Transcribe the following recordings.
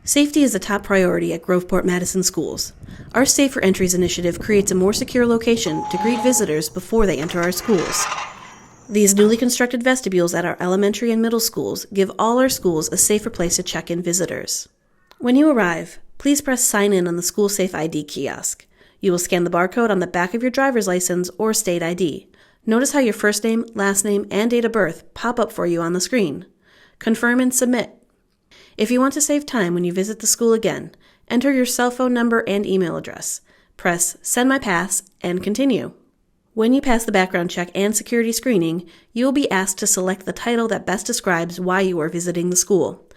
Safety is a top priority at Groveport Madison Schools. Our Safer Entries initiative creates a more secure location to greet visitors before they enter our schools. These newly constructed vestibules at our elementary and middle schools give all our schools a safer place to check in visitors. When you arrive, please press Sign In on the SchoolSafeID kiosk. You will scan the barcode on the back of your driver's license or state ID. Notice how your first name, last name, and date of birth pop up for you on the screen. Confirm and submit. If you want to save time when you visit the school again, enter your cell phone number and email address. Press Send My Pass and continue. When you pass the background check and security screening, you will be asked to select the title that best describes why you are visiting the school.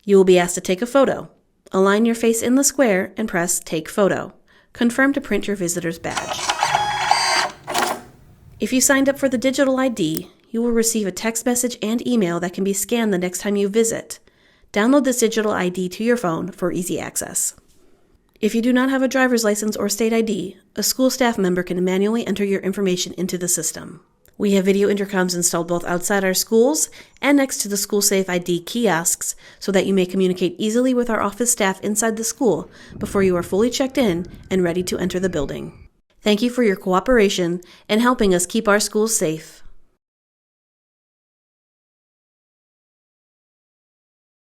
You will be asked to take a photo. Align your face in the square and press Take Photo. Confirm to print your visitor's badge. If you signed up for the digital ID, you will receive a text message and email that can be scanned the next time you visit. Download this digital ID to your phone for easy access. If you do not have a driver's license or state ID, a school staff member can manually enter your information into the system. We have video intercoms installed both outside our schools and next to the SchoolSafeID kiosks so that you may communicate easily with our office staff inside the school before you are fully checked in and ready to enter the building. Thank you for your cooperation and helping us keep our schools safe.